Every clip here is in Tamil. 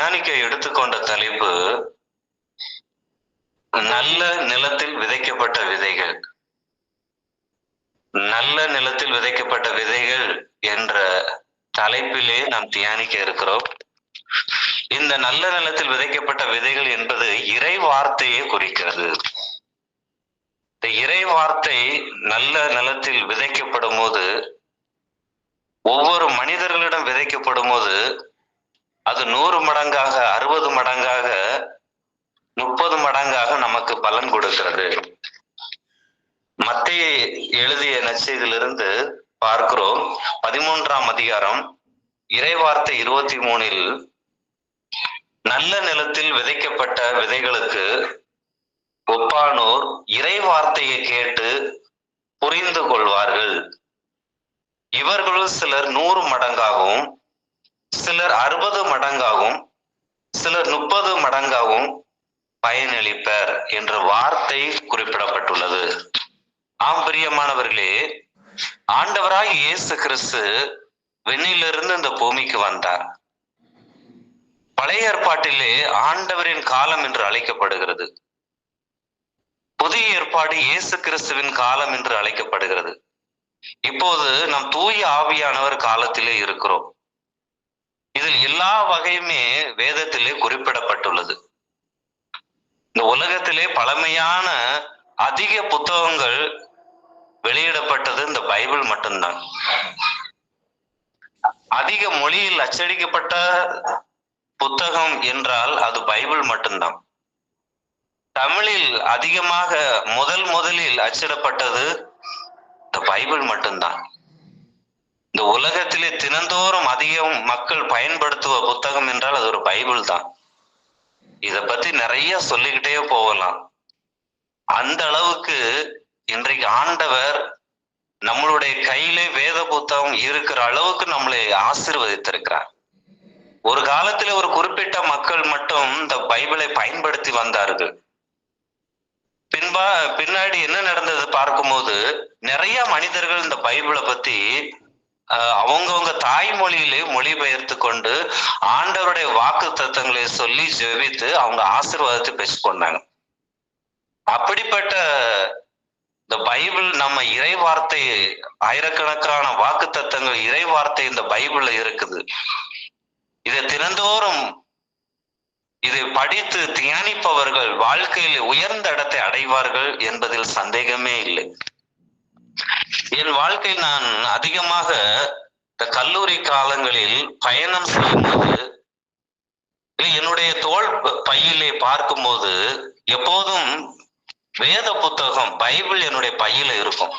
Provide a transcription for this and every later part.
தியானிக்க எடுத்துக்கொண்ட தலைப்பு நல்ல நிலத்தில் விதைக்கப்பட்ட விதைகள். நல்ல நிலத்தில் விதைக்கப்பட்ட விதைகள் என்ற தலைப்பிலே நாம் தியானிக்க இருக்கிறோம். இந்த நல்ல நிலத்தில் விதைக்கப்பட்ட விதைகள் என்பது இறை வார்த்தையை குறிக்கிறது. இந்த இறை வார்த்தை நல்ல நிலத்தில் விதைக்கப்படும் போது, ஒவ்வொரு மனிதர்களிடம் விதைக்கப்படும் போது அது 100 மடங்காக, 60 மடங்காக, 30 மடங்காக நமக்கு பலன் கொடுக்கிறது. மத்தேயு எழுதிய நற்செய்தியிலிருந்து பார்க்கிறோம். 13ஆம் அதிகாரம் இறைவார்த்தை 23 நல்ல நிலத்தில் விதைக்கப்பட்ட விதைகளுக்கு ஒப்பானோர் இறை வார்த்தையை கேட்டு புரிந்து கொள்வார்கள். இவர்களுள் சிலர் 100 மடங்காகவும், சிலர் 60 மடங்காகவும், சிலர் 30 மடங்காகவும் பயனளிப்பர் என்ற வார்த்தை குறிப்பிடப்பட்டுள்ளது. ஆம் பிரியமானவர்களே, ஆண்டவராய் இயேசு கிறிஸ்து விண்ணிலிருந்து இந்த பூமிக்கு வந்தார். பழைய ஏற்பாட்டிலே ஆண்டவரின் காலம் என்று அழைக்கப்படுகிறது. புதிய ஏற்பாடு இயேசு கிறிஸ்துவின் காலம் என்று அழைக்கப்படுகிறது. இப்போது நாம் தூய ஆவியானவர் காலத்திலே இருக்கிறோம். இதில் எல்லா வகையுமே வேதத்திலே குறிப்பிடப்பட்டுள்ளது. இந்த உலகத்திலே பழமையான அதிக புத்தகங்கள் வெளியிடப்பட்டது இந்த பைபிள் மட்டும்தான். அதிக மொழியில் அச்சடிக்கப்பட்ட புத்தகம் என்றால் அது பைபிள் மட்டும்தான். தமிழில் அதிகமாக முதலில் அச்சிடப்பட்டது இந்த பைபிள் மட்டும்தான். இந்த உலகத்திலே தினந்தோறும் அதிகம் மக்கள் பயன்படுத்துவ புத்தகம் என்றால் அது ஒரு பைபிள் தான். இத பத்தி நிறைய சொல்லிக்கிட்டே போகலாம். அந்த அளவுக்கு இன்றைக்கு ஆண்டவர் நம்மளுடைய கையிலே வேத புத்தகம் இருக்கிற அளவுக்கு நம்மளை ஆசீர்வதித்திருக்கிறார். ஒரு காலத்துல ஒரு குறிப்பிட்ட மக்கள் மட்டும் இந்த பைபிளை பயன்படுத்தி வந்தார்கள். பின்னாடி என்ன நடந்தது பார்க்கும்போது நிறைய மனிதர்கள் இந்த பைபிளை பத்தி அவங்கவுங்க தாய்மொழியிலே மொழிபெயர்த்து கொண்டு ஆண்டவருடைய வாக்கு தத்தங்களை சொல்லி ஜெபித்து அவங்க ஆசீர்வாதத்தை பெற்றுக்கொண்டாங்க. அப்படிப்பட்ட இந்த பைபிள் நம்ம இறை வார்த்தை, ஆயிரக்கணக்கான வாக்கு தத்தங்கள் இறை வார்த்தை இந்த பைபிள்ல இருக்குது. இதை தினந்தோறும் இதை படித்து தியானிப்பவர்கள் வாழ்க்கையில் உயர்ந்த இடத்தை அடைவார்கள் என்பதில் சந்தேகமே இல்லை. என் வாழ்க்கை நான் அதிகமாக இந்த கல்லூரி காலங்களில் பயணம் செய்யும்போது என்னுடைய தோள் பையிலே பார்க்கும்போது எப்போதும் வேத புத்தகம் பைபிள் என்னுடைய பையில இருக்கும்.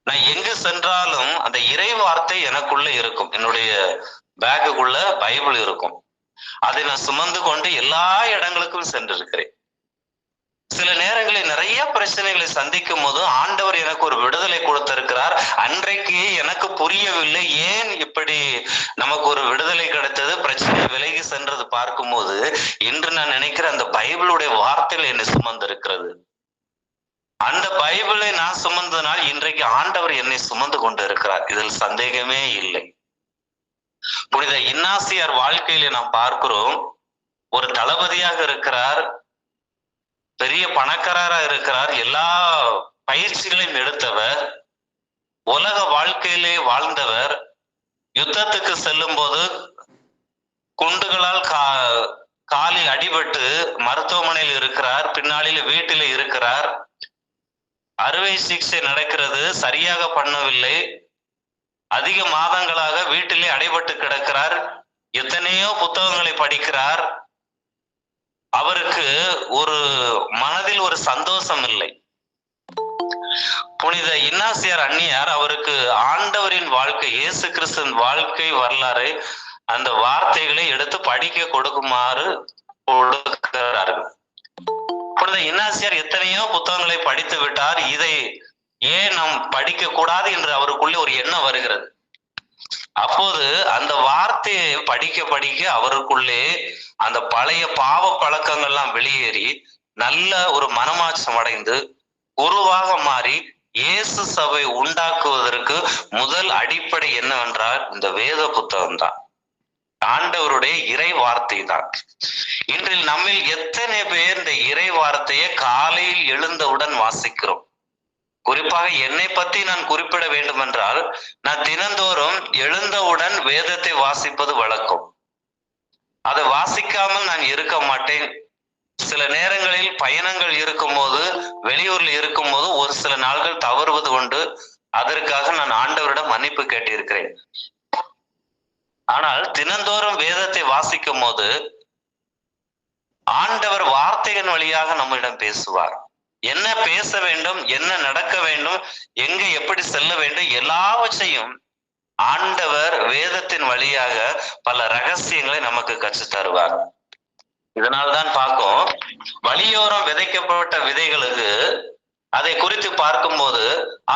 நான் எங்கு சென்றாலும் அந்த இறை வார்த்தை எனக்குள்ள இருக்கும். என்னுடைய பேக்குக்குள்ள பைபிள் இருக்கும். அதை நான் சுமந்து கொண்டு எல்லா இடங்களுக்கும் சென்றிருக்கிறேன். சில நேரங்களில் நிறைய பிரச்சனைகளை சந்திக்கும் போது ஆண்டவர் எனக்கு ஒரு விடுதலை கொடுத்திருக்கிறார். அன்றைக்கு எனக்கு புரியவில்லை, ஏன் இப்படி நமக்கு ஒரு விடுதலை கிடைத்தது, பிரச்சனை விலகி சென்றது பார்க்கும்போது இன்று நான் நினைக்கிறேன் அந்த பைபிளுடைய வார்த்தைகள் என்னை சுமந்திருக்கிறது. அந்த பைபிளை நான் சுமந்ததனால் இன்றைக்கு ஆண்டவர் என்னை சுமந்து கொண்டு இருக்கிறார். இதில் சந்தேகமே இல்லை. புனித இன்னாசியார் வாழ்க்கையிலே நாம் பார்க்கிறோம். ஒரு தளபதியாக இருக்கிறார், பெரிய பணக்காரரா இருக்கிறார், எல்லா பயிற்சிகளையும் எடுத்தவர், உலக வாழ்க்கையிலே வாழ்ந்தவர். யுத்தத்துக்கு செல்லும் போது குண்டுகளால் காலில் அடிபட்டு மருத்துவமனையில் இருக்கிறார். பின்னாளில் வீட்டிலே இருக்கிறார். அறுவை சிகிச்சை நடக்கிறது, சரியாக பண்ணவில்லை. அதிக மாதங்களாக வீட்டிலே அடைபட்டு கிடக்கிறார். எத்தனையோ புத்தகங்களை படிக்கிறார். அவருக்கு ஒரு மனதில் ஒரு சந்தோஷம் இல்லை. புனித இன்னாசியார் அன்னியார் அவருக்கு ஆண்டவரின் வாழ்க்கை, இயேசு கிறிஸ்துவின் வாழ்க்கை வரலாறு, அந்த வார்த்தைகளை எடுத்து படிக்க கொடுக்குமாறு கொடுக்கிறார்கள். புனித இன்னாசியார் எத்தனையோ புத்தகங்களை படித்து விட்டார். இதை ஏன் நாம் படிக்க கூடாது என்று அவருக்குள்ளே ஒரு எண்ணம் வருகிறது. அப்போது அந்த வார்த்தையை படிக்க படிக்க அவருக்குள்ளே அந்த பழைய பாவ பழக்கங்கள்லாம் வெளியேறி நல்ல ஒரு மனமாற்றம் அடைந்து குருவாக மாறி இயேசு சபை உண்டாக்குவதற்கு முதல் அடிப்படை என்னவென்றால் இந்த வேத புத்தகம் தான். ஆண்டவருடைய இறை வார்த்தை தான். இன்றில் நம்மில் எத்தனை பேர் இந்த இறை வார்த்தையை காலையில் எழுந்தவுடன் வாசிக்கிறோம்? குறிப்பாக என்னை பத்தி நான் குறிப்பிட வேண்டும் என்றால், நான் தினந்தோறும் எழுந்தவுடன் வேதத்தை வாசிப்பது வழக்கம். அதை வாசிக்காமல் நான் இருக்க மாட்டேன். சில நேரங்களில் பயணங்கள் இருக்கும்போது, வெளியூர்ல இருக்கும்போது ஒரு சில நாள்கள் தவறுவது உண்டு. அதற்காக நான் ஆண்டவரிடம் மன்னிப்பு கேட்டிருக்கிறேன். ஆனால் தினந்தோறும் வேதத்தை வாசிக்கும் போது ஆண்டவர் வார்த்தையின் வழியாக நம்மிடம் பேசுவார். என்ன பேச வேண்டும், என்ன நடக்க வேண்டும், எங்க எப்படி செல்ல வேண்டும், எல்லாவற்றையும் ஆண்டவர் வேதத்தின் வழியாக பல ரகசியங்களை நமக்கு கற்று தருவார். இதனால்தான் பார்க்கும், வழியோரம் விதைக்கப்பட்ட விதைகளுக்கு அதை குறித்து பார்க்கும்போது,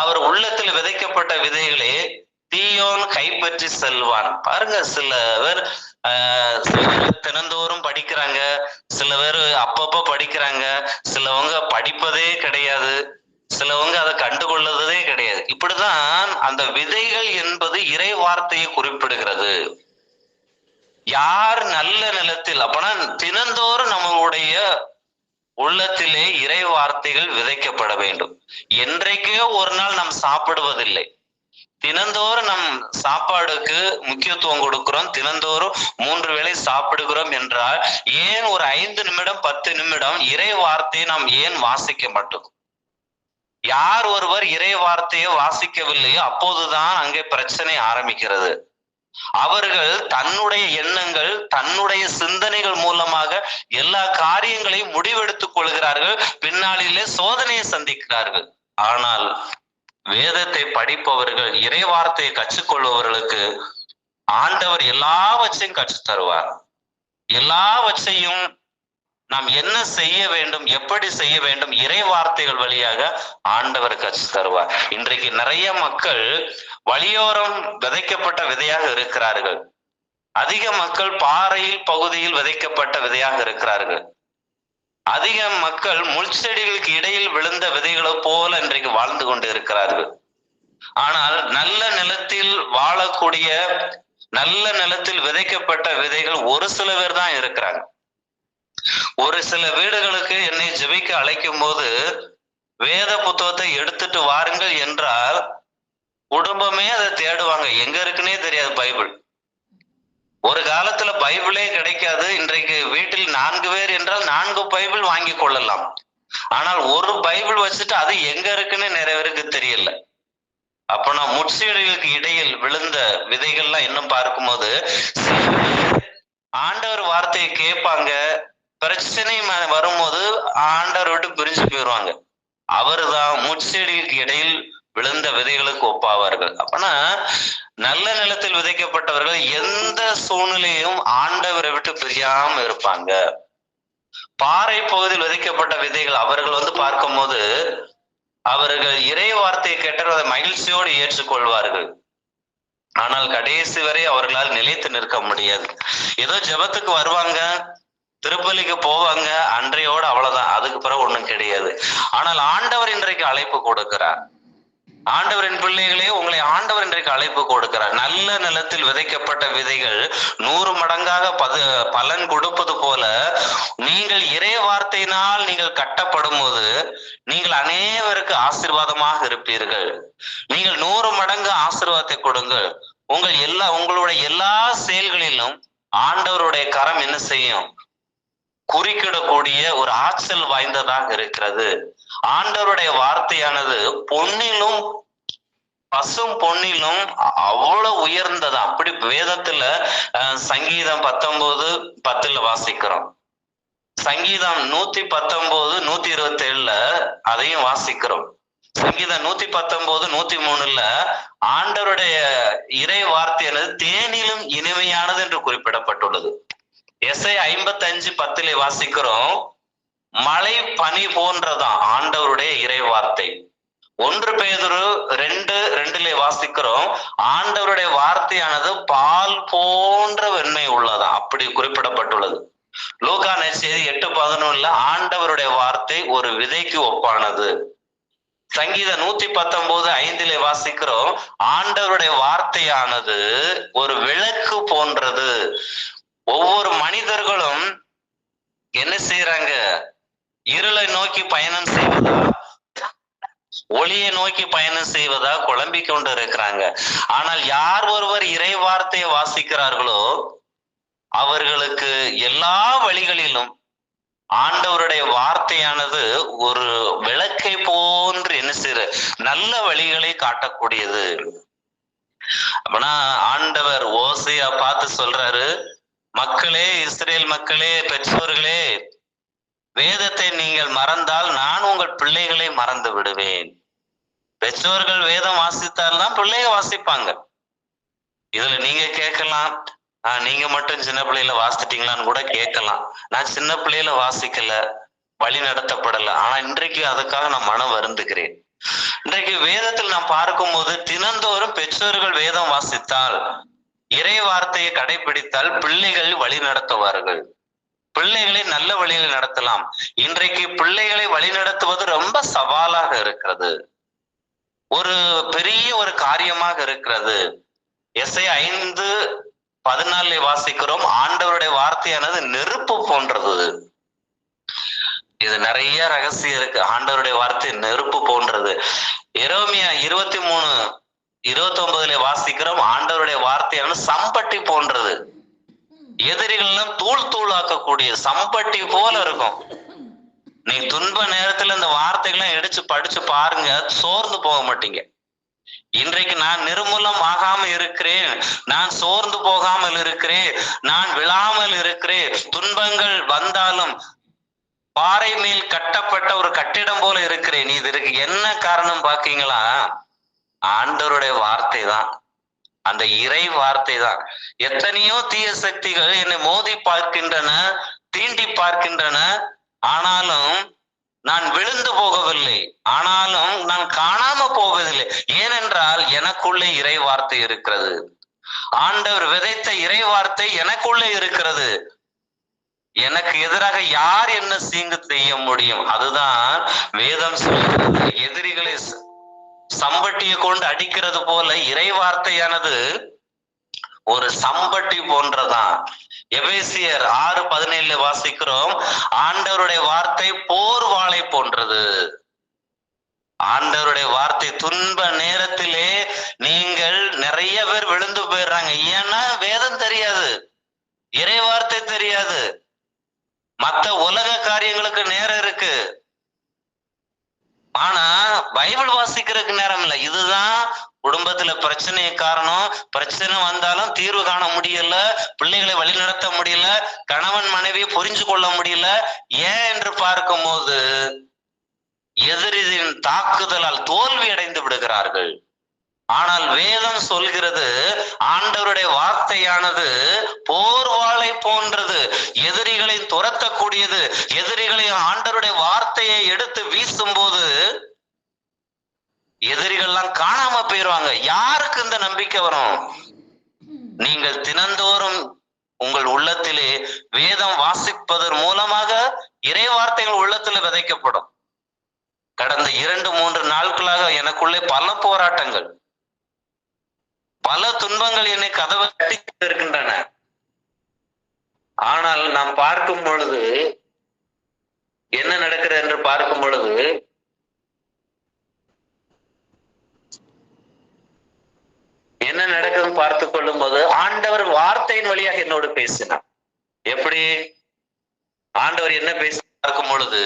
அவர் உள்ளத்தில் விதைக்கப்பட்ட விதைகளே தீயோன் கைப்பற்றி செல்வான். பாருங்க, சில பேர் தினந்தோறும் படிக்கிறாங்க, சில பேர் அப்பப்ப படிக்கிறாங்க, சிலவங்க படிப்பதே கிடையாது, சிலவங்க அதை கண்டுகொள்வதே கிடையாது. இப்படிதான் அந்த விதைகள் என்பது இறை வார்த்தையை குறிப்பிடுகிறது. யார் நல்ல நிலத்தில், அப்பனா தினந்தோறும் நம்மளுடைய உள்ளத்திலே இறை வார்த்தைகள் விதைக்கப்பட வேண்டும். என்றைக்கோ ஒரு நாள் நாம் சாப்பிடுவதில்லை. தினந்தோறும் நம் சாப்பாடுக்கு முக்கியத்துவம் கொடுக்கிறோம், தினந்தோறும் 3 வேளை சாப்பிடுகிறோம் என்றால் ஏன் ஒரு 5 நிமிடம் 10 நிமிடம் இறை வார்த்தையை நாம் ஏன் வாசிக்க மாட்டோம்? யார் ஒருவர் இறை வார்த்தையை வாசிக்கவில்லையோ அப்போதுதான் அங்கே பிரச்சனை ஆரம்பிக்கிறது. அவர்கள் தன்னுடைய எண்ணங்கள், தன்னுடைய சிந்தனைகள் மூலமாக எல்லா காரியங்களையும் முடிவெடுத்துக் கொள்கிறார்கள், பின்னாளிலே சோதனையை சந்திக்கிறார்கள். ஆனால் வேதத்தை படிப்பவர்கள், இறை வார்த்தையை கற்றுக்கொள்பவர்களுக்கு ஆண்டவர் எல்லாவற்றையும் கற்றுத் தருவார். எல்லாவற்றையும் நாம் என்ன செய்ய வேண்டும், எப்படி செய்ய வேண்டும், இறை வார்த்தைகள் வழியாக ஆண்டவர் கற்றுத் தருவார். இன்றைக்கு நிறைய மக்கள் வழியோரம் விதைக்கப்பட்ட விதையாக இருக்கிறார்கள். அதிக மக்கள் பாறையில் பகுதியில் விதைக்கப்பட்ட விதையாக இருக்கிறார்கள். அதிக மக்கள் முள்செடிகளுக்கு இடையில் விழுந்த விதைகளை போல இன்றைக்கு வாழ்ந்து கொண்டு இருக்கிறார்கள். ஆனால் நல்ல நிலத்தில் வாழக்கூடிய, நல்ல நிலத்தில் விதைக்கப்பட்ட விதைகள் ஒரு சில பேர் தான் இருக்கிறாங்க. ஒரு சில வீடுகளுக்கு என்னை ஜெபிக்க அழைக்கும் போது வேத புத்தகத்தை எடுத்துட்டு வாருங்கள் என்றால் குடும்பமே அதை தேடுவாங்க. எங்க இருக்குன்னே தெரியாது பைபிள். ஒரு காலத்துல பைபிளே கிடைக்காது. இன்றைக்கு வீட்டில் 4 பேர் என்றால் 4 பைபிள் வாங்கி கொள்ளலாம். ஆனால் ஒரு பைபிள் வச்சுட்டு அது எங்க இருக்குன்னு நிறைய பேருக்கு தெரியல. அப்ப நான் முட்செடிகளுக்கு இடையில் விழுந்த விதைகள்லாம் இன்னும் பார்க்கும்போது, ஆண்டவர் வார்த்தையை கேட்பாங்க, பிரச்சனை வரும்போது ஆண்டவர் விட்டு பிரிஞ்சு போயிடுவாங்க. அவர்தான் முட்செடிகளுக்கு இடையில் விழுந்த விதைகளுக்கு ஒப்பாவார்கள். அப்பனா நல்ல நிலத்தில் விதைக்கப்பட்டவர்கள் எந்த சூழ்நிலையும் ஆண்டவரை விட்டு பிரியாம இருப்பாங்க. பாறை பகுதியில் விதைக்கப்பட்ட விதைகள், அவர்கள் பார்க்கும்போது அவர்கள் இறை வார்த்தையை கேட்டால் அதை மகிழ்ச்சியோடு ஏற்றுக்கொள்வார்கள். ஆனால் கடைசி வரை அவர்களால் நிலைத்து நிற்க முடியாது. ஏதோ ஜெபத்துக்கு வருவாங்க, திருப்பலிக்கு போவாங்க, அன்றையோடு அவ்வளவுதான், அதுக்கு பிறகு ஒண்ணும் கிடையாது. ஆனால் ஆண்டவர் இன்றைக்கு அழைப்பு கொடுக்கிறார். ஆண்டவரின் பிள்ளைகளே, உங்களை ஆண்டவர் இன்றைக்கு அழைப்பு கொடுக்கிறார். நல்ல நிலத்தில் விதைக்கப்பட்ட விதைகள் 100 மடங்காக பலன் கொடுப்பது போல, நீங்கள் இறை வார்த்தையினால் நீங்கள் கட்டப்படும் போது நீங்கள் அநேகருக்கு ஆசீர்வாதமாக இருப்பீர்கள். நீங்கள் 100 மடங்கு ஆசீர்வாதத்தை கொடுங்கள். உங்களுடைய எல்லா செயல்களிலும் ஆண்டவருடைய கரம் என்ன செய்யும்? குறுக்கிடக்கூடிய ஒரு ஆற்றல் வாய்ந்ததாக இருக்கிறது. ஆண்டவருடைய வார்த்தையானது பொன்னிலும் பசும் பொன்னிலும் அவ்வளவு உயர்ந்தது. அப்படி வேதத்துல சங்கீதம் 19:10 வாசிக்கிறோம். சங்கீதம் 119, 127 அதையும் வாசிக்கிறோம். சங்கீதம் 119, 103 ஆண்டவருடைய இறை வார்த்தையானது தேனிலும் இனிமையானது என்று குறிப்பிடப்பட்டுள்ளது. எஸ்ஐயா 55:10 வாசிக்கிறோம், மழை பனி போன்றதான் ஆண்டவருடைய இறை வார்த்தை. 1 பேதுரு 2:2 வாசிக்கிறோம், ஆண்டவருடைய வார்த்தையானது பால் போன்ற வெண்மை உள்ளதான், அப்படி குறிப்பிடப்பட்டுள்ளது. லூக்கா நற்செய்தி 8:11 ஆண்டவருடைய வார்த்தை ஒரு விதைக்கு ஒப்பானது. சங்கீதம் 119:5 வாசிக்கிறோம், ஆண்டவருடைய வார்த்தையானது ஒரு விளக்கு போன்றது. ஒவ்வொரு மனிதர்களும் என்ன செய்யறாங்க? இருளை நோக்கி பயணம் செய்வதா, ஒளியை நோக்கி பயணம் செய்வதா குழம்பிக் கொண்டு இருக்கிறாங்க. ஆனால் யார் ஒருவர் இறை வார்த்தையை வாசிக்கிறார்களோ அவர்களுக்கு எல்லா வழிகளிலும் ஆண்டவருடைய வார்த்தையானது ஒரு விளக்கை போன்று என்ன செய்யற நல்ல வழிகளை காட்டக்கூடியது. அப்படின்னா ஆண்டவர் ஓசையா பார்த்து சொல்றாரு, மக்களே, இஸ்ரேல் மக்களே, பெற்றோர்களே, வேதத்தை நீங்கள் மறந்தால் நான் உங்கள் பிள்ளைகளை மறந்து விடுவேன். பெற்றோர்கள் வேதம் வாசித்தால்தான் பிள்ளைங்க வாசிப்பாங்க. இதுல நீங்க கேட்கலாம், நீங்க மட்டும் சின்ன பிள்ளையில வாசிட்டீங்களான்னு கூட கேட்கலாம். நான் சின்ன பிள்ளையில வாசிக்கல, வழி நடத்தப்படல. ஆனா இன்றைக்கு அதுக்காக நான் மனம் வருந்துகிறேன். இன்றைக்கு வேதத்தில் நாம் பார்க்கும் போது தினந்தோறும் பெற்றோர்கள் வேதம் வாசித்தால், இறை வார்த்தையை கடைபிடித்தால் பிள்ளைகள் வழி நடத்துவார்கள். பிள்ளைகளை நல்ல வழியில் நடத்தலாம். இன்றைக்கு பிள்ளைகளை வழி நடத்துவது ரொம்ப சவாலாக இருக்கிறது, ஒரு பெரிய ஒரு காரியமாக இருக்கிறது. எஸ்ஐயா 5:14 வாசிக்கிறோம், ஆண்டவருடைய வார்த்தையானது நெருப்பு போன்றது. இது நிறைய ரகசியம் இருக்கு. ஆண்டவருடைய வார்த்தை நெருப்பு போன்றது. எரேமியா 23:29 வாசிக்கிறோம், ஆண்டவருடைய வார்த்தையானது சம்பட்டி போன்றது. எதிரிகள் எல்லாம் தூள் தூளாக்கக்கூடிய சம்பட்டி போல இருக்கும். நீ துன்ப நேரத்துல இந்த வார்த்தைகளை எடுத்து படிச்சு பாருங்க, சோர்ந்து போக மாட்டீங்க. இன்றைக்கு நான் நிர்மூலம் ஆகாம இருக்கிறேன், நான் சோர்ந்து போகாமல் இருக்கிறேன், நான் விழாமல் இருக்கிறேன். துன்பங்கள் வந்தாலும் பாறை மேல் கட்டப்பட்ட ஒரு கட்டிடம் போல இருக்கிறேன். இதற்கு என்ன காரணம் பாக்கீங்களா? ஆண்டவருடைய வார்த்தை தான், அந்த இறை வார்த்தை தான். எத்தனையோ தீய சக்திகள் என்னை மோதி பார்க்கின்றன, தீண்டி பார்க்கின்றன. ஆனாலும் நான் விழுந்து போகவில்லை, ஆனாலும் நான் காணாம போவதில்லை. ஏனென்றால் எனக்குள்ளே இறை வார்த்தை இருக்கிறது. ஆண்டவர் விதைத்த இறை வார்த்தை எனக்குள்ளே இருக்கிறது. எனக்கு எதிராக யார் என்ன தீங்கு செய்ய முடியும்? அதுதான் வேதம் சொல்கிறது. எதிரிகளை சம்பட்டியை கொண்டு அடிக்கிறது போல இறை வார்த்தையானது ஒரு சம்பட்டி போன்றதான். எபேசியர் 6:17 வாசிக்கிறோம், ஆண்டவருடைய வார்த்தை போர் வாளை போன்றது. ஆண்டவருடைய வார்த்தை துன்ப நேரத்திலே நீங்கள் நிறைய பேர் விழுந்து போயிடுறாங்க. ஏன்னா வேதம் தெரியாது, இறை வார்த்தை தெரியாது, மற்ற உலக காரியங்களுக்கு நேரம் இருக்கு, ஆனா பைபிள் வாசிக்கிறதுக்கு நேரம் இல்லை. இதுதான் குடும்பத்துல பிரச்சனை காரணம். பிரச்சனை வந்தாலும் தீர்வு காண முடியல, பிள்ளைகளை வழி நடத்த முடியல, கணவன் மனைவியை புரிஞ்சு கொள்ள முடியல. ஏன் என்று பார்க்கும் போது எதிரின் தாக்குதலால் தோல்வி அடைந்து விடுகிறார்கள். ஆனால் வேதம் சொல்கிறது, ஆண்டவருடைய வார்த்தையானது போர்வாளை போன்றது, எதிரிகளை துரத்தக்கூடியது. எதிரிகளை ஆண்டவருடைய வார்த்தையை எடுத்து வீசும் போது எதிரிகள்லாம் காணாம போயிடுவாங்க. யாருக்கு இந்த நம்பிக்கை வரும்? நீங்கள் தினந்தோறும் உங்கள் உள்ளத்திலே வேதம் வாசிப்பதன் மூலமாக இறை வார்த்தைகள் உள்ளத்துல விதைக்கப்படும். கடந்த 2-3 நாட்களாக எனக்குள்ளே பல போராட்டங்கள், பல துன்பங்கள் என்னை கதவை கட்டி இருக்கின்றன. ஆனால் நாம் பார்க்கும் பொழுது என்ன நடக்கிறது என்று பார்க்கும் பொழுது என்ன நடக்குதுன்னு பார்த்து கொள்ளும் போது ஆண்டவர் வார்த்தையின் வழியாக என்னோடு பேசினார். எப்படி ஆண்டவர் என்ன பேசி பார்க்கும் பொழுது,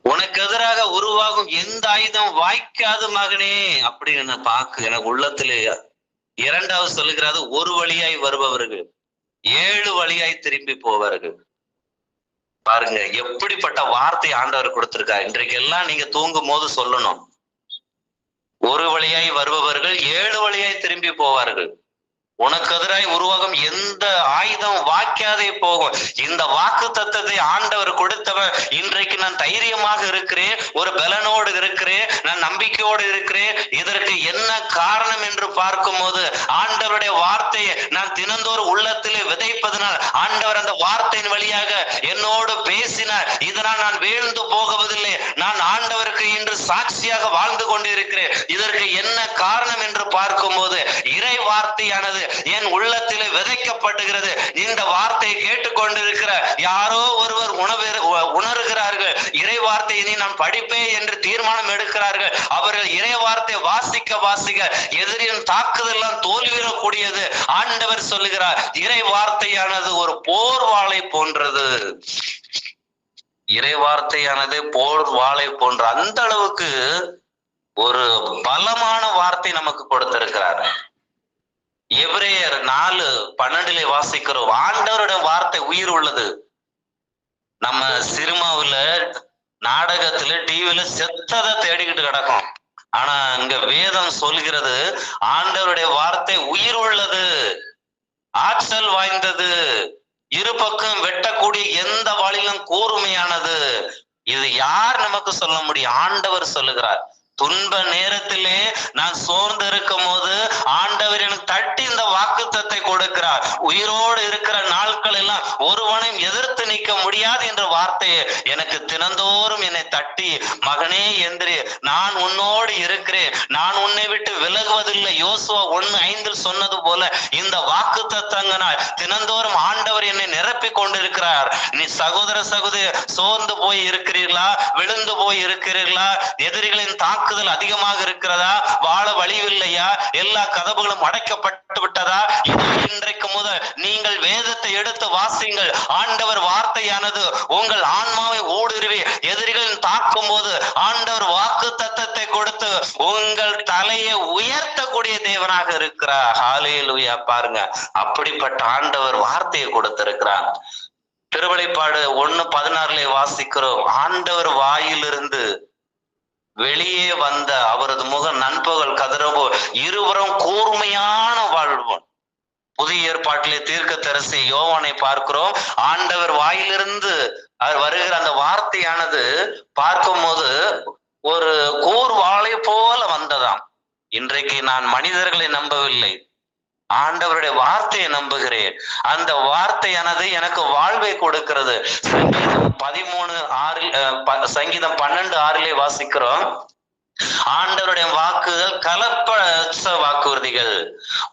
உனக்கு எதிராக உருவாகும் எந்த ஆயுதம் வாய்க்காது மகனே அப்படின்னு பாக்கு எனக்கு உள்ளத்துல 2வது சொல்லுகிறது. ஒரு வழியாய் வருபவர்கள் 7 வழியாய் திரும்பி போவார்கள். பாருங்க எப்படிப்பட்ட வார்த்தை ஆண்டவர் கொடுத்திருக்காரு. இன்றைக்கு எல்லாம் நீங்க தூங்கும் போது சொல்லணும், ஒரு வழியாய் வருபவர்கள் 7 வழியாய் திரும்பி போவார்கள். உனக்கு எதிராய் உருவாகும் எந்த ஆயுதம் வாய்க்காதே போகும். இந்த வாக்கு தத்தத்தை ஆண்டவர் கொடுத்தவன். இன்றைக்கு நான் தைரியமாக இருக்கிறேன், ஒரு பலனோடு இருக்கிறேன், நான் நம்பிக்கையோடு இருக்கிறேன். இதற்கு என்ன காரணம் என்று பார்க்கும் போது ஆண்டவருடைய வார்த்தையை நான் தினந்தோறும் உள்ளத்திலே விதைப்பதனால் ஆண்டவர் அந்த வார்த்தையின் வழியாக என்னோடு பேசினார். இதனால் நான் வீழ்ந்து போகவதில்லை, நான் ஆண்டவருக்கு இன்று சாட்சியாக வாழ்ந்து கொண்டிருக்கிறேன். இதற்கு என்ன காரணம் என்று பார்க்கும் போது இறை வார்த்தையானது என் உள்ளத்திலே விதைக்கப்படுகிறது. இந்த வார்த்தையை கேட்டுக்கொண்டிருக்கிற யாரோ ஒருவர் உணர்கிறார்கள், இறை வார்த்தையை நான் படிப்பேன் என்று தீர்மானம் எடுக்கிறார்கள். அவர்கள் இறை வார்த்தை வாசிக்க வாசிக்க எதிரின் தாக்குதல் தோல்விடக்கூடியது. ஆண்டவர் சொல்லுகிறார், இறை வார்த்தையானது ஒரு போர் வாளை போன்றது. இறை வார்த்தையானது போர் வாளை போன்ற அந்த அளவுக்கு ஒரு பலமான வார்த்தை நமக்கு கொடுத்திருக்கிறார். எபிரேயர் 4:12 வாசிக்கிறோம், ஆண்டவருடைய வார்த்தை உயிர் உள்ளது. நம்ம சினிமாவுல, நாடகத்துல, டிவில செத்ததை தேடிக்கிட்டு கிடக்கும். ஆனா இங்க வேதம் சொல்கிறது, ஆண்டவருடைய வார்த்தை உயிர் உள்ளது, ஆற்றல் வாய்ந்தது, இரு பக்கம் வெட்டக்கூடிய எந்த வாளிலும் கூர்மையானது. இது யார் நமக்கு சொல்ல முடியும்? ஆண்டவர் சொல்லுகிறார். துன்ப நேரத்திலே நான் சோர்ந்து இருக்கும் போது ஆண்டவர் எனக்கு தட்டி இந்த வாக்குத்தத்தை கொடுக்கிறார். உயிரோடு இருக்கிற நாட்கள் எல்லாம் ஒருவனையும் எதிர்த்து நிற்க முடியாது என்ற வார்த்தையை எனக்கு தினந்தோறும் என்னை தட்டி, மகனே எந்திரி, நான் உன்னோடு இருக்கிறேன், நான் உன்னை விட்டு விலகுவதில்லை, யோசுவா 1:5 சொன்னது போல இந்த வாக்குத்தத்தங்கனால் தினந்தோறும் ஆண்டவர் என்னை நிரப்பி கொண்டிருக்கிறார். நீ சகோதர சகோதரி சோர்ந்து போய் இருக்கிறீர்களா? விழுந்து போய் இருக்கிறீர்களா? எதிரிகளின் தாக்குதல் அதிகமாக இருக்கிறதா? வாழ வழியில்லையா? எல்லா கதவுகளும் அடைக்கப்பட்டு விட்டதா? இன்றைக்கு முதல் நீங்கள் வேதத்தை எடுத்து வாசிங்கள். ஆண்டவர் வார்த்தையானது உங்கள் ஆன்மாவை ஊடுருவி எதிரிகளின் தாக்கும் போது ஆண்டவர் வாக்கு தத்தத்தை கொடுத்து உங்கள் தலையை உயர்த்தக்கூடிய தேவனாக இருக்கிறார். ஹல்லேலூயா. பாருங்க, அப்படிப்பட்ட ஆண்டவர் வார்த்தையை கொடுத்திருக்கிறார். திருவெளிப்பாடு 1:16 வாசிக்கிறோம், ஆண்டவர் வாயிலிருந்து வெளியே வந்த அவரது முகம் நண்பகல் கதிரவோ இருவரும் கூர்மையான வாழ்வோம். புதிய ஏற்பாட்டிலே தீர்க்கதரிசி யோவானை பார்க்கிறோம், ஆண்டவர் வாயிலிருந்து அவர் வருகிற அந்த வார்த்தையானது பார்க்கும் போது ஒரு கூர் வாளை போல வந்ததாம். இன்றைக்கு நான் மனிதர்களை நம்பவில்லை, ஆண்டவருடைய வார்த்தையை நம்புகிறேன். அந்த வார்த்தையானது எனக்கு வாழ்வை கொடுக்கிறது. சங்கீதம் 12:6 வாசிக்கிறோம், ஆண்டவருடைய வாக்குகள் கலப்பற்ற வாக்குறுதிகள்,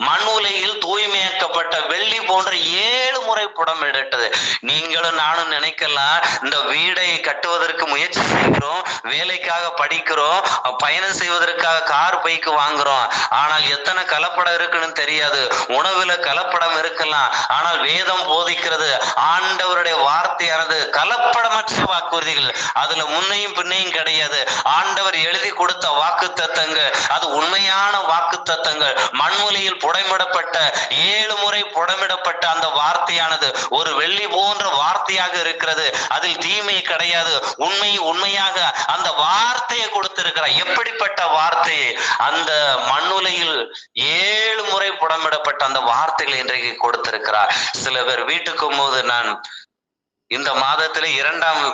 மண் உலகில் தூய்மையாக்கப்பட்ட வெள்ளி போன்ற 7 முறை புடமிடட்டது. நீங்களும் நானும் நினைக்கலாம், இந்த வீடை கட்டுவதற்கு முயற்சி செய்கிறோம், வேலைக்காக படிக்கிறோம், பயணம் செய்வதற்காக கார் பைக்கு வாங்குறோம், ஆனால் எத்தனை கலப்படம் இருக்குன்னு தெரியாது. உணவுல கலப்படம் இருக்கலாம், ஆனால் வேதம் போதிக்கிறது ஆண்டவருடைய வார்த்தையானது கலப்படமற்ற வாக்குறுதிகள். அதுல முன்னையும் பின்னையும் கிடையாது. ஆண்டவர் எழுதி கொடுத்த வாக்கு தத்தங்கள் அது உண்மையான வாக்கு தத்தங்கள். மண்மொழியில் புடமிடப்பட்ட 7 முறை புடமிடப்பட்ட அந்த வார்த்தையானது ஒரு வெள்ளி போன்ற வார்த்தையாக இருக்கிறது. அதில் தீமை கிடையாது. உண்மையாக அந்த வார்த்தையை கொடுத்திருக்கிறார். எப்படிப்பட்ட வார்த்தை? அந்த மண்ணுலையில் 7 முறை புடமிடப்பட்ட அந்த வார்த்தைகளை இன்றைக்கு கொடுத்திருக்கிறார். சில பேர் வீட்டுக்கு போது, நான் இந்த மாதத்திலே 2ஆம்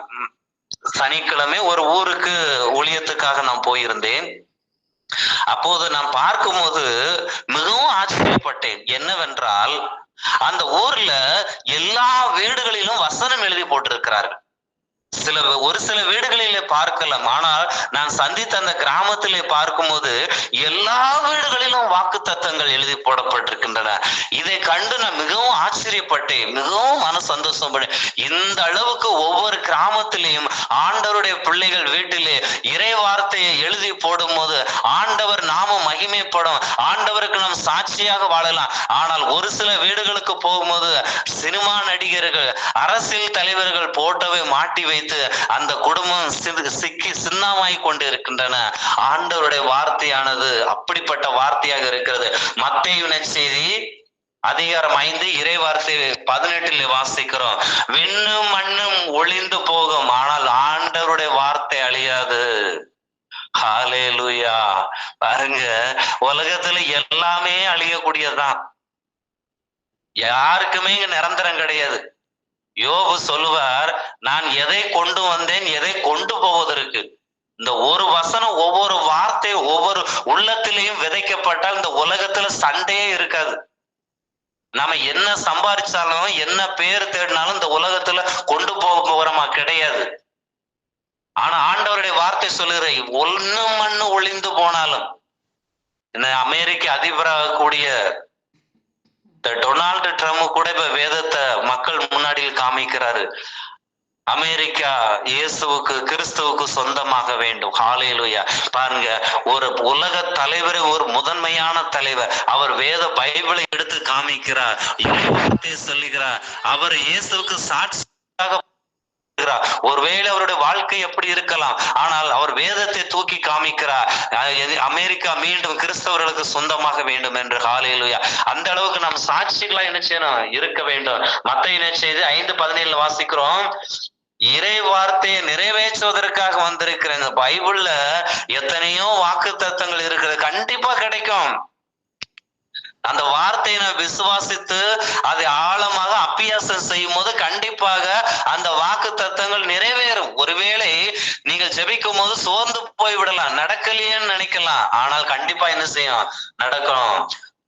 சனிக்கிழமை ஒரு ஊருக்கு ஊழியத்துக்காக நான் போயிருந்தேன். அப்போது நான் பார்க்கும்போது மிகவும் ஆச்சரியப்பட்டேன். என்னவென்றால், அந்த ஊர்ல எல்லா வீடுகளிலும் வசனம் எழுதி போட்டிருக்கிறார்கள். ஒரு சில வீடுகளிலே பார்க்கலாம், ஆனால் நான் சந்தித்த அந்த கிராமத்திலே பார்க்கும்போது எல்லா வீடுகளிலும் வாக்கு தத்தங்கள் எழுதி போடப்பட்டிருக்கின்றன. இதை கண்டு நான் மிகவும் ஆச்சரியப்பட்டேன், மிகவும் மன சந்தோஷப்பட்டேன். இந்த அளவுக்கு ஒவ்வொரு கிராமத்திலேயும் ஆண்டவருடைய பிள்ளைகள் வீட்டிலே இறை வார்த்தையை எழுதி போடும் போது ஆண்டவர் நாமம் மகிமைப்படும், ஆண்டவருக்கு நாம் சாட்சியாக வாழலாம். ஆனால் ஒரு சில வீடுகளுக்கு போகும்போது சினிமா நடிகர்கள், அரசியல் தலைவர்கள் போட்டோவை மாட்டி வைத்து அந்த குடும்பம் சிக்கி சின்னமாய் கொண்டு இருக்கின்றன. ஆண்டவருடைய வார்த்தையானது அப்படிப்பட்ட வார்த்தையாக இருக்கிறது. மத்தேயு நற்செய்தி அதிகாரம் 5 இறை வார்த்தை 18 வாசிக்கிறோம், விண்ணும் மண்ணும் ஒளிந்து போகும், ஆனால் ஆண்டவருடைய வார்த்தை அழியாது. ஹல்லேலூயா. பாருங்க, உலகத்துல எல்லாமே அழியக்கூடியதுதான். யாருக்குமே இங்க நிரந்தரம் கிடையாது. யோபு சொல்லுவார், நான் எதை கொண்டு வந்தேன், எதை கொண்டு போவதற்கு. இந்த ஒரு வசனம், ஒவ்வொரு வார்த்தை ஒவ்வொரு உள்ளத்திலையும் விதைக்கப்பட்டால் இந்த உலகத்துல சண்டையே இருக்காது. நாம என்ன சம்பாதிச்சாலும் என்ன பேர் தேடினாலும் இந்த உலகத்துல கொண்டு போகிறோமா? கிடையாது. ஆனா ஆண்டவருடைய வார்த்தை சொல்லுகிற, ஒண்ணு மண்ணு ஒளிந்து போனாலும், இந்த அமெரிக்க அதிபராக கூடிய டொனால்டு ட்ரம்ப் கூட இப்ப வேதத்தை மக்கள் முன்னாடி காமிக்கிறாரு. அமெரிக்கா இயேசுவுக்கு, கிறிஸ்துவுக்கு சொந்தமாக வேண்டும். ஹல்லேலூயா. பாருங்க, ஒரு உலக தலைவர், ஒரு முதன்மையான தலைவர், அவர் வேத பைபிளை எடுத்து காமிக்கிறார், இறைவார்த்தையை சொல்லுகிறார், அவர் இயேசுவுக்கு சாட்சியாக. ஒருவேளை அவருடைய வாழ்க்கை எப்படி இருக்கலாம், ஆனால் அவர் வேதத்தை தூக்கி காமிக்கிறார். அமெரிக்கா மீண்டும் கிறிஸ்தவர்களுக்கு சொந்தமாக வேண்டும் என்று. ஹல்லேலூயா. அந்த அளவுக்கு நாம் சாட்சிகளா என்ன செய்யணும்? இருக்க வேண்டும். மத்தேயு நற்செய்தி 5:17 வாசிக்கிறோம், இறை வார்த்தையை நிறைவேற்றுவதற்காக வந்திருக்கிற இந்த பைபிள்ல எத்தனையோ வாக்கு தத்தங்கள் இருக்கிறது. கண்டிப்பா கிடைக்கும். அந்த வார்த்தையை நான் விசுவாசித்து அதை ஆழமாக அபியாசம் செய்யும் போது கண்டிப்பாக அந்த வாக்கு தத்தங்கள் நிறைவேறும். ஒருவேளை நீங்கள் ஜெபிக்கும் போது சோர்ந்து போய் விடலாம், நடக்கலையேன்னு நினைக்கலாம், ஆனால் கண்டிப்பா என்ன செய்யும்? நடக்கும்.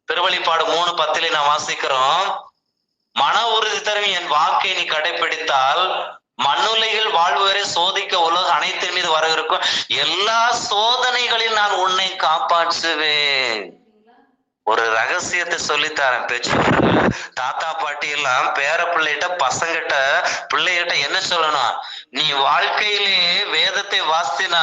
திருவெளிப்பாடு 3:10 நான் வாசிக்கிறோம், மன உறுதி தரும் என் வாக்கை நீ கடைபிடித்தால் மண்ணுலையில் வாழ்வரை சோதிக்க உலகம் அனைத்தின் மீது வர இருக்கும் எல்லா சோதனைகளில் நான் உன்னை காப்பாற்றுவேன். ஒரு ரகசியத்தை சொல்லித்தரேன். பெற்றோர்கள், தாத்தா பாட்டி எல்லாம் பேர பிள்ளைகிட்ட, பசங்கிட்ட, பிள்ளைகிட்ட என்ன சொல்லணும்? நீ வாழ்க்கையிலே வேதத்தை வாசினா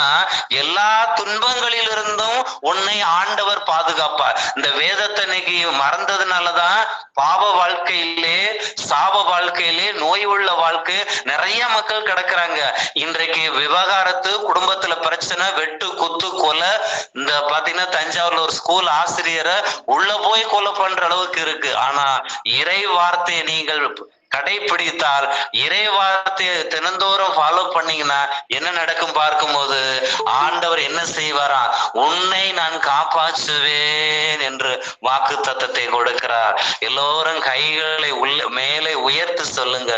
எல்லா துன்பங்களில் இருந்தும் உன்னை ஆண்டவர் பாதுகாப்பார். இந்த வேதத்தை இன்னைக்கு மறந்ததுனாலதான் பாவ வாழ்க்கையிலே, சாப வாழ்க்கையிலே, நோய் உள்ள வாழ்க்கை நிறைய மக்கள் கிடக்குறாங்க. இன்றைக்கு விவகாரத்து, குடும்பத்துல பிரச்சனை, வெட்டு குத்து கொலை. இந்த பாத்தீங்கன்னா தஞ்சாவூர்ல ஒரு ஸ்கூல் ஆசிரியரை உள்ள போய் கொலை பண்ற அளவுக்கு இருக்கு. ஆனா இறை வார்த்தையை நீங்கள் கடைபிடித்தால், இறை வார்த்தையை தினந்தோறும் ஃபாலோ பண்ணீங்கன்னா என்ன நடக்கும் பார்க்கும்போது, ஆண்டவர் என்ன செய்வாரா? உன்னை நான் காப்பாற்றுவேன் என்று வாக்கு தத்தத்தை கொடுக்கிறார். எல்லோரும் கைகளை மேலே உயர்த்தி சொல்லுங்க,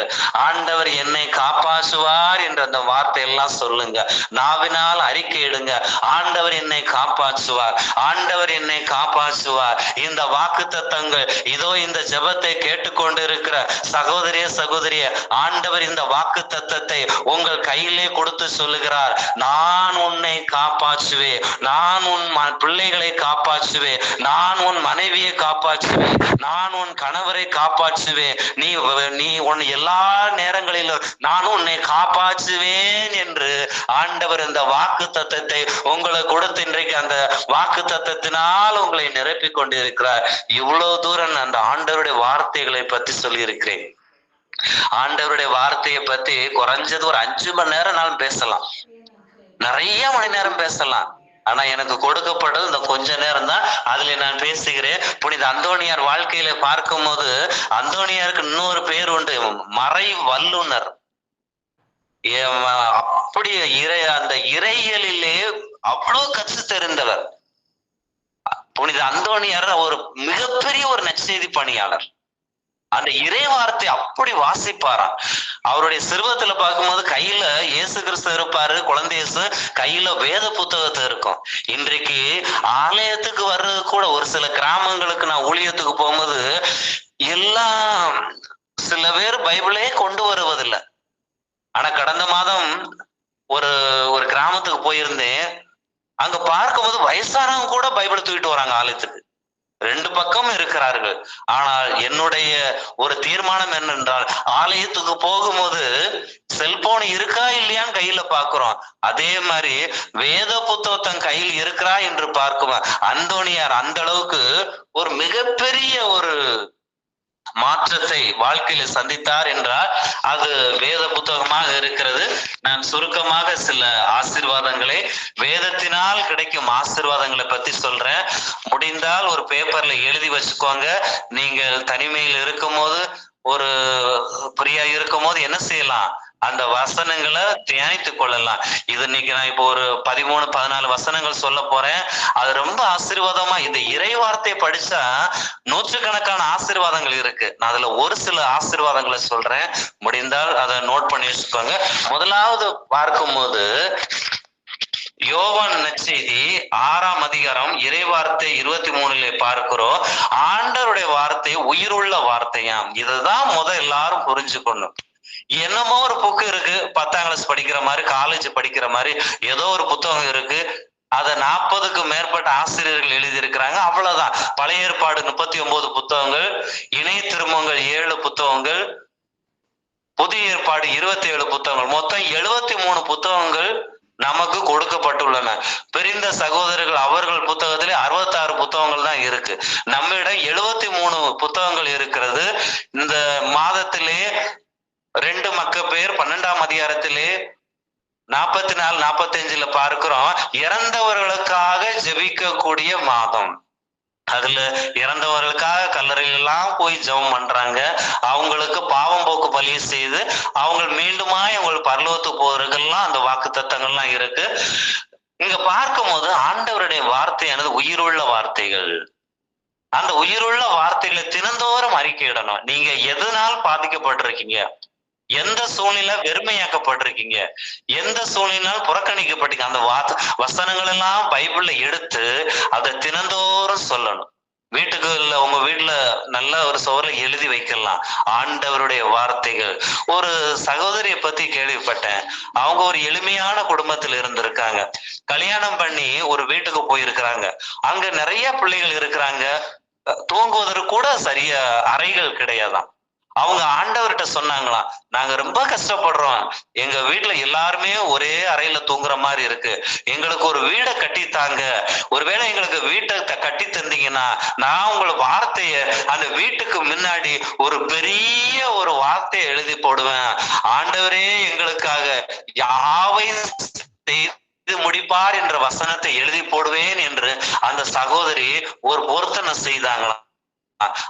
ஆண்டவர் என்னை காப்பாற்றுவார் என்று அந்த வார்த்தை எல்லாம் சொல்லுங்க. நாவினால் அறிக்கையிடுங்க, ஆண்டவர் என்னை காப்பாற்றுவார், ஆண்டவர் என்னை காப்பாற்றுவார். இந்த வாக்கு தத்தங்கள் இதோ இந்த ஜெபத்தை கேட்டுக்கொண்டு இருக்கிற சகோதரிய, ஆண்டவர் இந்த வாக்கு தத்தத்தை உங்கள் கையிலே கொடுத்து சொல்லுகிறார், நான் உன்னை காப்பாற்றுவேன், நான் உன் பிள்ளைகளை காப்பாற்றுவேன், நான் உன் மனைவியை காப்பாற்றுவேன், நான் உன் கணவரை காப்பாற்றுவேன், நீ உன் எல்லா நேரங்களிலும் நான் உன்னை காப்பாற்றுவேன் என்று ஆண்டவர் இந்த வாக்கு தத்தத்தை உங்களுக்கு கொடுத்து இன்றைக்கு அந்த வாக்கு தத்தத்தினால் உங்களை நிரப்பிக் கொண்டிருக்கிறார். இவ்வளவு தூரம் அந்த ஆண்டவருடைய வார்த்தைகளை பற்றி சொல்லி இருக்கிறேன். ஆண்டவருடைய வார்த்தையை பத்தி குறைஞ்சது ஒரு 5 மணி நேரம் பேசலாம், நிறைய மணி நேரம் பேசலாம். ஆனா எனக்கு கொடுக்கப்பட்டது இந்த கொஞ்ச நேரம் தான். அதுல நான் பேசுகிறேன். புனித அந்தோணியார் வாழ்க்கையில பார்க்கும் போது, அந்தோணியாருக்கு இன்னொரு பேர் உண்டு, மறை வல்லுனர். அப்படி அந்த இறையியலிலே அவ்வளவு கற்று தெரிந்தவர் புனித அந்தோணியார். ஒரு மிகப்பெரிய ஒரு நற்செய்தி பணியாளர். அந்த இறை வார்த்தை அப்படி வாசிப்பாராம். அவருடைய சிறுவத்துல பார்க்கும்போது கையில இயேசு கிறிஸ்து இருப்பாரு, குழந்தை இயேசு கையில வேத புத்தகத்தை இருக்கும். இன்றைக்கு ஆலயத்துக்கு வர்றது கூட, ஒரு சில கிராமங்களுக்கு நான் ஊழியத்துக்கு போகும்போது எல்லாம் சில பேர் பைபிளே கொண்டு வருவதில்லை. ஆனா கடந்த மாதம் ஒரு கிராமத்துக்கு போயிருந்தேன். அங்க பார்க்கும்போது வயசானவங்க கூட பைபிள் தூக்கிட்டு வராங்க ஆலயத்துக்கு. 2 பக்கமும் இருக்கிறார்கள். ஆனால் என்னுடைய ஒரு தீர்மானம் என்னென்றால், ஆலயத்துக்கு போகும்போது செல்போன் இருக்கா இல்லையான்னு கையில பாக்குறோம், அதே மாதிரி வேத புத்தகத்தன் கையில் இருக்கிறா என்று பார்க்கும். அந்தோணியார் அந்த அளவுக்கு ஒரு மிகப்பெரிய ஒரு மாற்றத்தை வாழ்க்கையில சந்தித்தார் என்றால் அது வேத புத்தகமாக இருக்கிறது. நான் சுருக்கமாக சில ஆசீர்வாதங்களை, வேதத்தினால் கிடைக்கும் ஆசீர்வாதங்களை பத்தி சொல்றேன். முடிந்தால் ஒரு பேப்பர்ல எழுதி வச்சுக்கோங்க. நீங்கள் தனிமையில் இருக்கும் போது, ஒரு பிரியா இருக்கும் போது என்ன செய்யலாம், அந்த வசனங்களை தியானித்துக் கொள்ளலாம். இது இன்னைக்கு நான் இப்போ ஒரு 13-14 வசனங்கள் சொல்ல போறேன். அது ரொம்ப ஆசீர்வாதமா, இந்த இறை வார்த்தையை படிச்சா நூற்றுக்கணக்கான ஆசீர்வாதங்கள் இருக்கு. நான் அதுல ஒரு சில ஆசீர்வாதங்களை சொல்றேன். முடிந்தால் அதை நோட் பண்ணி வச்சுக்கோங்க. முதலாவது பார்க்கும்போது யோவான் நற்செய்தி 6ஆம் அதிகாரம் இறைவார்த்தை 23 பார்க்கிறோம். ஆண்டவருடைய வார்த்தை உயிருள்ள வார்த்தையாம். இதுதான் எல்லாரும் புரிஞ்சுக்கணும். என்னமோ ஒரு புக்கு இருக்கு, 10ஆம் கிளாஸ் படிக்கிற மாதிரி, காலேஜ் படிக்கிற மாதிரி ஏதோ ஒரு புத்தகம் இருக்கு. அதை 40க்கும் மேற்பட்ட ஆசிரியர்கள் எழுதியிருக்கிறாங்க, அவ்வளவுதான். பழைய ஏற்பாடு 39 புத்தகங்கள், இணை திருமங்கள் 7 புத்தகங்கள், புதிய ஏற்பாடு 27 புத்தகங்கள், மொத்தம் 73 புத்தகங்கள் நமக்கு கொடுக்கப்பட்டுள்ளன. பிரிந்த சகோதரர்கள் அவர்கள் புத்தகத்திலே 66 புத்தகங்கள் தான் இருக்கு. நம்மிடம் 73 புத்தகங்கள் இருக்கிறது. இந்த மாதத்திலே 2 மக்கபேர் 12ஆம் அதிகாரத்திலே 44-45 பார்க்கிறோம், இறந்தவர்களுக்காக ஜெபிக்கக்கூடிய மாதம். அதுல இறந்தவர்களுக்காக கல்லறையில எல்லாம் போய் ஜெபம் பண்றாங்க. அவங்களுக்கு பாவம் போக்கு பலி செய்து அவங்க மீண்டுமாய் அவங்க பரலோகத்துக்கு போறதுக்கெல்லாம் அந்த வாக்கு தத்தங்கள்லாம் இருக்கு. இங்க பார்க்கும்போது ஆண்டவருடைய வார்த்தையானது உயிருள்ள வார்த்தைகள். அந்த உயிருள்ள வார்த்தைகளை தினந்தோறும் அறிக்கையிடணும். நீங்க எதனால் பாதிக்கப்பட்டிருக்கீங்க, எந்த சூழ்நிலை வெறுமையாக்கப்பட்டிருக்கீங்க, எந்த சூழ்நிலையால் புறக்கணிக்கப்பட்டீங்க, அந்த வசனங்கள் எல்லாம் பைபிள்ல எடுத்து அதை தினந்தோறும் சொல்லணும். வீட்டுக்கு இல்ல, உங்க வீட்டுல நல்ல ஒரு சுவரில் எழுதி வைக்கலாம் ஆண்டவருடைய வார்த்தைகள். ஒரு சகோதரியை பத்தி கேள்விப்பட்டேன். அவங்க ஒரு எளிமையான குடும்பத்தில் இருந்திருக்காங்க. கல்யாணம் பண்ணி ஒரு வீட்டுக்கு போயிருக்கிறாங்க. அங்க நிறைய பிள்ளைகள் இருக்கிறாங்க. தூங்குவதற்கு கூட சரியா அறைகள் கிடையாதான். அவங்க ஆண்டவர்கிட்ட சொன்னாங்களாம், நாங்க ரொம்ப கஷ்டப்படுறோம், எங்க வீட்டுல எல்லாருமே ஒரே அறையில தூங்குற மாதிரி இருக்கு, எங்களுக்கு ஒரு வீடை கட்டித்தாங்க, ஒருவேளை எங்களுக்கு வீட்டை கட்டி தந்தீங்கன்னா நான் உங்களை வார்த்தைய அந்த வீட்டுக்கு முன்னாடி ஒரு பெரிய ஒரு வார்த்தையை எழுதி போடுவேன், ஆண்டவரே எங்களுக்காக யாவை செய்து முடிப்பார் என்ற வசனத்தை எழுதி போடுவேன் என்று அந்த சகோதரி ஒரு பொருத்தனை செய்தாங்களாம்.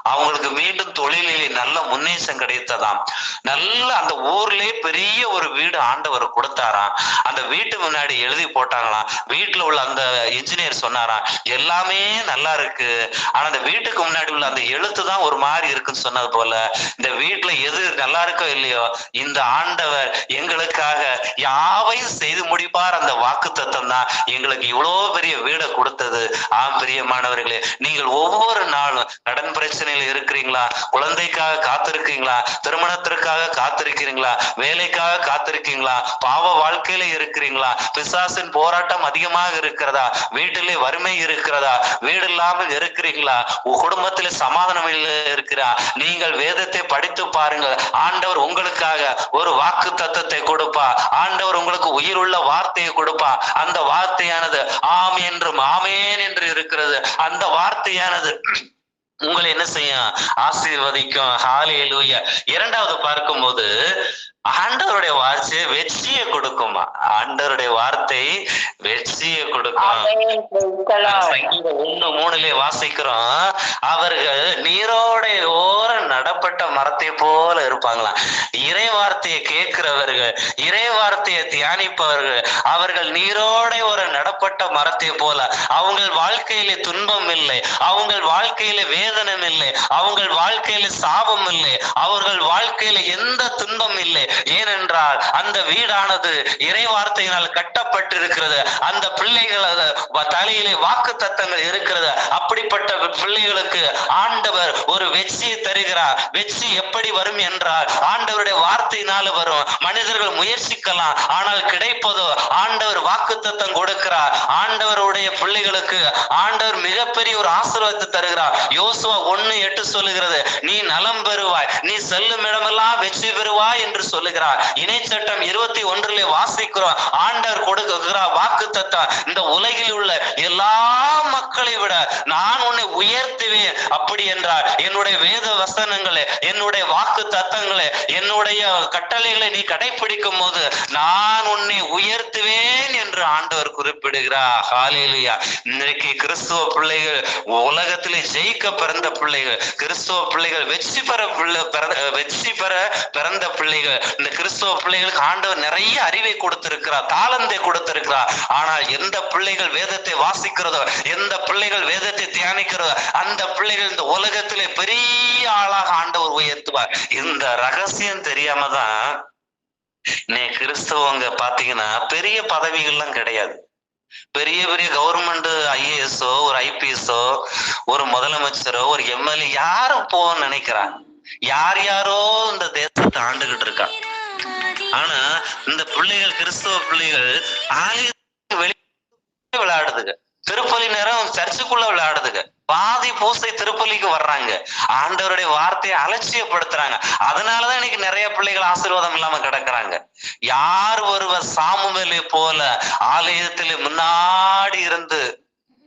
அவங்களுக்கு மீண்டும் தொழிலிலே நல்ல முன்னேற்றம் கிடைத்ததாம். நல்ல அந்த ஊர்லயே பெரிய ஒரு வீடு ஆண்டவர் கொடுத்தாராம். அந்த வீட்டு முன்னாடி எழுதி போட்டாங்களாம். வீட்டுல உள்ள அந்த இன்ஜினியர் சொன்னாராம், எல்லாமே நல்லா இருக்கு, ஆனா அந்த வீட்டுக்கு முன்னாடி உள்ள அந்த எழுத்து தான் ஒரு மாதிரி இருக்குன்னு சொன்னது போல, இந்த வீட்டுல எது நல்லா இருக்கோ இல்லையோ, இந்த ஆண்டவர் எங்களுக்காக யாவையும் செய்து முடிப்பார் அந்த வாக்கு தத்தம் தான் எங்களுக்கு இவ்வளவு பெரிய வீடை கொடுத்தது. பிரியமானவர்களே, நீங்கள் ஒவ்வொரு நாளும் கடன் பிரச்சனையில இருக்கிறீங்களா, குழந்தைக்காக காத்திருக்கீங்களா, திருமணத்திற்காக காத்திருக்கிறீங்களா, வேலைக்காக காத்திருக்கீங்களா, பாவ வாழ்க்கையில இருக்கிறீங்களா, பிசாசின் போராட்டம் அதிகமாக இருக்கிறதா, வீட்டிலே வறுமை இருக்கிறதா, வீடு இல்லாமல் இருக்கிறீங்களா, குடும்பத்திலே சமாதானம் இருக்கிறா, நீங்கள் வேதத்தை படித்து பாருங்கள். ஆண்டவர் உங்களுக்காக ஒரு வாக்கு தத்தத்தை கொடுப்பா. ஆண்டவர் உங்களுக்கு உயிருள்ள வார்த்தையை கொடுப்பா. அந்த வார்த்தையானது ஆம் என்றும் ஆமேன் என்று இருக்கிறது. அந்த வார்த்தையானது உங்களை என்ன செய்யும், ஆசீர்வதிக்கும். ஹல்லேலூயா. இரண்டாவது பார்க்கும்போது ஆண்டவருடைய வார்த்தை வெற்றியை கொடுக்குமா. ஆண்டவருடைய வார்த்தை வெற்றியை கொடுக்கும். சங்கீதம் 1:3 வாசிக்கிறோம், அவர்கள் நீரோட ஓர நடப்பட்ட மரத்தை போல இருப்பாங்களாம். இறை வார்த்தையை கேட்கிறவர்கள், இறை வார்த்தையை தியானிப்பவர்கள், அவர்கள் நீரோட ஒரு நடப்பட்ட மரத்தை போல. அவங்க வாழ்க்கையில துன்பம் இல்லை, அவங்க வாழ்க்கையில வேதனம் இல்லை, அவங்க வாழ்க்கையில சாபம் இல்லை, அவர்கள் வாழ்க்கையில எந்த துன்பம் இல்லை. ஏனென்றால் அந்த வீடானது இறை வார்த்தையினால் கட்டப்பட்டிருக்கிறது. அந்த பிள்ளைகள் தலையிலே வாக்கு தத்தங்கள் இருக்கிறது. அப்படிப்பட்ட பிள்ளைகளுக்கு ஆண்டவர் ஒரு வெற்றியை தருகிறார். வெற்றி எப்படி வரும் என்றால் ஆண்டவருடைய வார்த்தையினால வரும். மனிதர்கள் முயற்சிக்கலாம், ஆனால் கிடைப்பதோ ஆண்டவர் வாக்கு தத்தம் கொடுக்கிறார். ஆண்டவருடைய பிள்ளைகளுக்கு ஆண்டவர் மிகப்பெரிய ஒரு ஆசீர்வாதத்தை தருகிறார். யோசுவா 1:8 சொல்லுகிறது, நீ நலம் பெறுவாய், நீ செல்லும் இடமெல்லாம் வெற்றி பெறுவாய் என்று சொல்லுகிறார். இணைச்சட்டம் 21 வாசிக்கிறோம், ஆண்டவர் கொடுக்கிறார் வாக்கு தத்தம், இந்த உலகில் உள்ள எல்லா மக்களை விட நான் உன்னை உயர்த்துவேன். அப்படி என்றால் என்னுடைய வேத வசனங்களை, என்னுடைய வாக்கு தத்தங்களை, என்னுடைய கட்டளைகளை நீ கடைபிடிக்கும் போது நான் உன்னை உயர்த்துவேன் என்று ஆண்டவர் குறிப்பிடுகிறார். ஹல்லேலூயா. இன்றைக்கு கிறிஸ்துவ பிள்ளைகள் உலகத்திலே ஜெயிக்க பிறந்த பிள்ளைகள், கிறிஸ்துவ பிள்ளைகள் வெற்றி பெற பிறந்த பிள்ளைகள். இந்த கிறிஸ்துவ பிள்ளைகளுக்கு ஆண்டவர் நிறைய அறிவை கொடுத்திருக்கிறார், தாளந்தை கொடுத்திருக்கிறார். ஆனால் எந்த பிள்ளைகள் வேதத்தை வாசிக்கிறதோ, எந்த பிள்ளைகள் வேதத்தை தியானிக்கிறதோ, அந்த பிள்ளைகள் இந்த உலகத்திலே பெரிய ஆளாக ஆண்டவர் உயர்த்துவார். இந்த ரகசியம் தெரியாம தான் இன்னைக்கு கிறிஸ்தவங்க பாத்தீங்கன்னா பெரிய பதவிகள்லாம் கிடையாது. பெரிய பெரிய கவர்மெண்ட் ஐஏஎஸ்ஓ, ஒரு ஐபிஎஸ்ஓ, ஒரு முதலமைச்சரோ, ஒரு எம்எல்ஏ யாரும் போன்னு நினைக்கிறாங்க. யாரோ இந்த தேசத்தை ஆண்டுகிட்டு இருக்கா. ஆனா இந்த பிள்ளைகள், கிறிஸ்தவ பிள்ளைகள் ஆலயத்துக்கு வெளியே விளையாடுதுங்க, திருப்பலி நேரம் சர்ச்சுக்குள்ள விளையாடுதுங்க, பாதி பூசை திருப்பலிக்கு வர்றாங்க, ஆண்டவருடைய வார்த்தையை அலட்சியப்படுத்துறாங்க. அதனாலதான் இன்னைக்கு நிறைய பிள்ளைகள் ஆசீர்வாதம் இல்லாம கிடக்குறாங்க. யார் ஒருவர் சாமுவேலை போல ஆலயத்தில் முன்னாடி இருந்து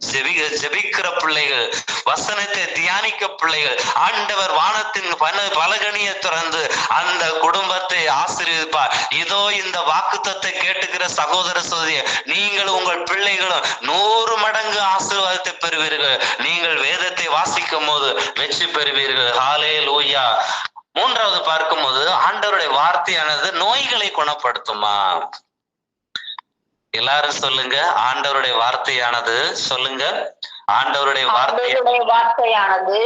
ஜெபிக்கிற பிள்ளைகள், வசனத்தை தியானிக்க பிள்ளைகள், ஆண்டவர் வானத்தின் பலகணியை திறந்து அந்த குடும்பத்தை ஆசீர்வதிப்பார். இதோ இந்த வாக்குத்தத்தை கேட்டுக்கிற சகோதர சகோதரி, நீங்கள் உங்கள் பிள்ளைகளும் 100 மடங்கு ஆசீர்வாதத்தை பெறுவீர்கள். நீங்கள் வேதத்தை வாசிக்கும் போது வெற்றி பெறுவீர்கள். ஹல்லேலூயா. மூன்றாவது பார்க்கும்போது, ஆண்டவருடைய வார்த்தையானது நோய்களை குணப்படுத்துமா? எல்லாரும் சொல்லுங்க, ஆண்டவருடைய வார்த்தையானது, சொல்லுங்க, ஆண்டவருடைய வார்த்தையானது